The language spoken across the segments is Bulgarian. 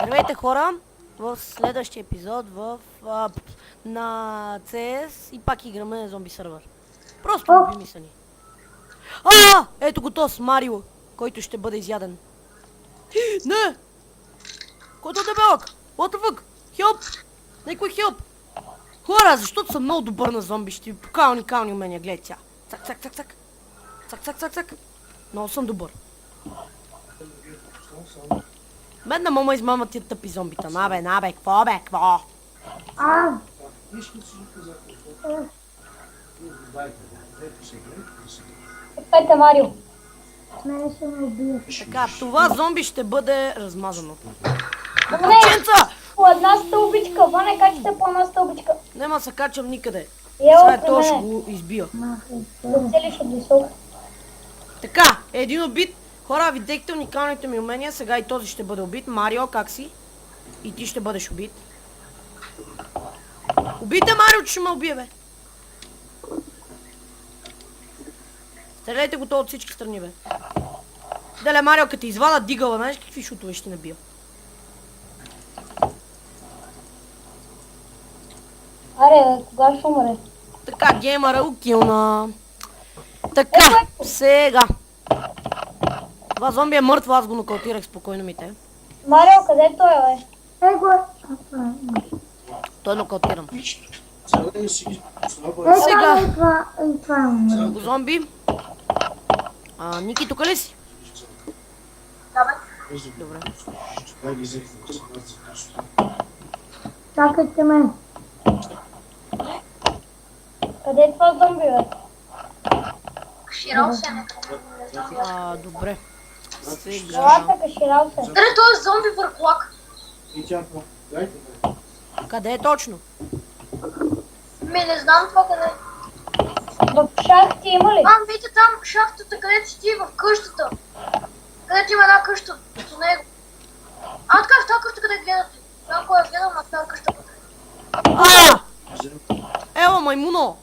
Здравейте хора, в следващия епизод на CS и пак играме на зомби сървър. Просто любими са ни. Ето го то с Марио, който ще бъде изяден. Не! Който е дебелък? What the fuck? Help! Некой help! Хора, защото съм много добър на зомби, ще ви покажа уникални умения, гледай тя. Цак, цак, цак, цак. Цак, цак, цак, цак. Много съм добър. Мен на мама измама тия тъпи зомбита. Набе, кво бе, кво? Пете, Марио. Мене ще ме убиеш. Така, това зомби ще бъде размазано. Не, Момченца! по една стълбичка. Ване, качи се по една стълбичка. Нема се качам никъде. Ело Сега при то ще мене. го избия. Да целиш от високо. Така, един убит. Хора, видяхте уникалните ми умения. Сега и този ще бъде убит. Марио, как си? И ти ще бъдеш убит. Убийте Марио, че ще ме убие, бе. Стреляйте го то от всички страни, бе. Дале, Марио, като ти извада дигала, знаеш какви шутове ще набия? Аре, кога ще умре? Така, геймъра укилна. Така, сега. Това зомби е мъртво, аз го нокаутирах спокойно мите. Марио, къде той е, бе? Его. Той е нокаутиран. Сега. Сега. И това е умре. Друго зомби. Ники, тук ли си? Да, бе. Добре. Чакайте ме. Къде е това зомби, бе? Каширал се, не Добре. Сега. Елата, каширал се. Дали той е зомби върхлак? Къде е точно? Не знам това къде. В шахти има ли? Вижте там шахтата, където си ти в къщата. Където има една къща до него. Така, в тази къща къде гледате. Знам кой е гледал на тази къща. Ело, маймуно!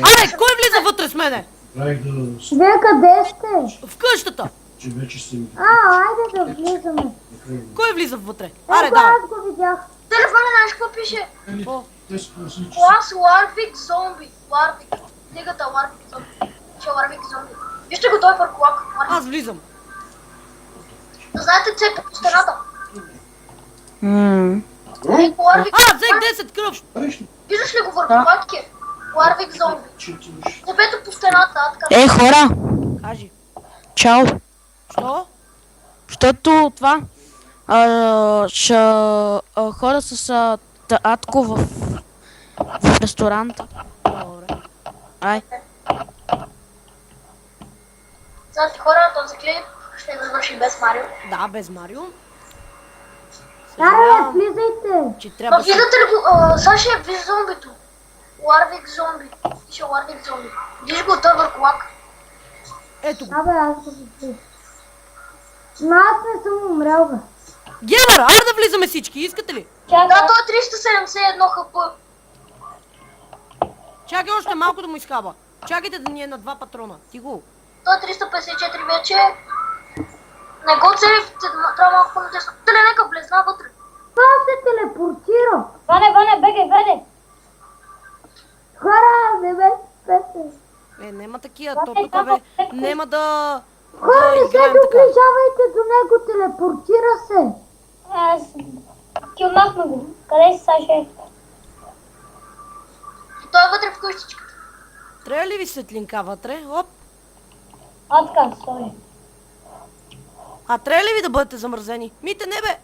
Аре, кой влиза вътре с мене? Вие къде сте? В къщата! Айде да влизаме. Кой влиза вътре? Аре, Его, да! аз го видях. Телефона, знаеш какво пише? Какво? Клас Warwick зомби. Warwick. Книгата Warwick зомби. Че Warwick зомби. Вижте го той върхлак. Аз влизам. Знаете цепи по стената? Warwick. Взех 10 кръв! Виждаш ли го върхлак е? Warwick зомби. Цепето по стената, така. Хора! Кажи. Чао! Що? Защото това... хора с Атко в ресторанта. Добре. Ай. Значи хора, този клип ще завърши без Марио. Да, без Марио. Аре, Съжалявам, влизайте. че Но трябваше... виждате ли го? Саша виж зомбито. Warwick зомби. Пише Warwick зомби. Виж го той върху лак. Ето го. Абе, аз го видях. Но аз не съм умрял, бе. Гемър, аре да влизаме всички, искате ли? Да, той е 371 хп. Чакай още малко да му изхаба. Чакайте да ни е на 2 патрона. Ти го. Той е 354 вече. Не го цели, трябва малко по-натесно. Теле, нека влезна вътре. Това се телепортира. Ване, бегай. Хора, не ме спете. Нема такива, то тук бе. Нема да... Хора, не се играем така. доближавайте до него, телепортира се. Аз килнахме го. Къде си, Саше? Той е вътре в къщичката. Трябва ли ви светлинка вътре? Оп. Така, сори. Трябва ли ви да бъдете замързени? Мите, не бе!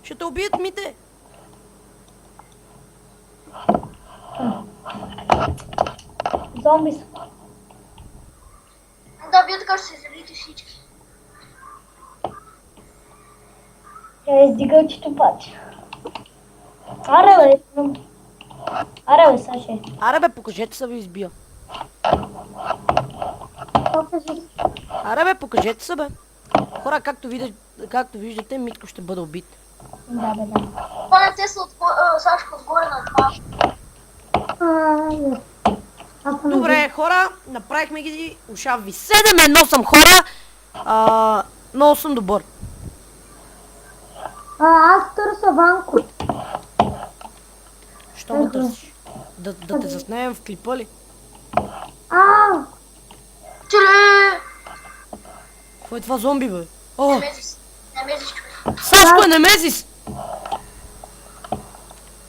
Ще те убият, Мите! Зомби са. Да, вие така ще се изявите всички. Издигал читопати. Аре, бе, Саше. Аре бе, покажете се, ви избия. Аре бе, покажете се, бе. Хора, както виждате, Митко ще бъде убит. Да. Това не те са Сашко отгоре на това. Добре, хора, направихме ги. Ушав ви 7-1 съм хора. Много съм добър. са, Ванко? Що ме търсиш? Да те заснеем в клипа ли? А, Теле! Какво е това зомби, бе? О, Немезис. Немезис, човек. Сашко е Немезис!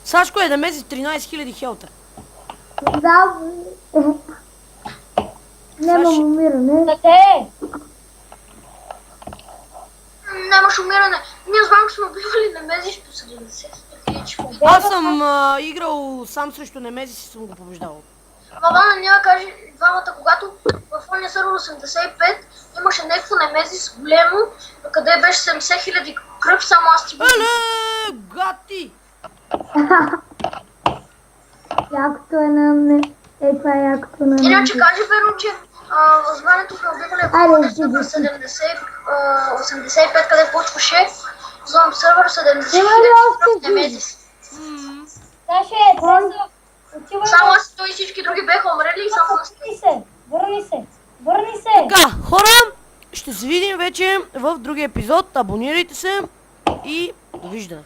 Сашко е Немезис, 13 000 хелта. да, няма Саши. умиране. Къде? Нямаш умиране. Ние с Ванко сме убивали Немезис по 70 хиляди човек. Аз съм играл сам срещу Немезис и съм го побеждавал. Мавана няма каже двамата, когато в ония сервер 85 имаше някакво Немезис големо, къде беше 70 хиляди кръв, само аз ти Еле, гати! Якото е на мне. Това е якото на Иначе мне. кажи верно, че възването сме убивали в Айде, ония ще сервер го 85, къде почваше зомби сервер 70 Има ли хиляди още кръв жив? Немезис. Саше, те са. Отивай. Само аз и той и всички други беха умрели и само аз. Върни се. Върни се. Върни се. Така, хора, ще се видим вече в другия епизод. Абонирайте се и довиждане.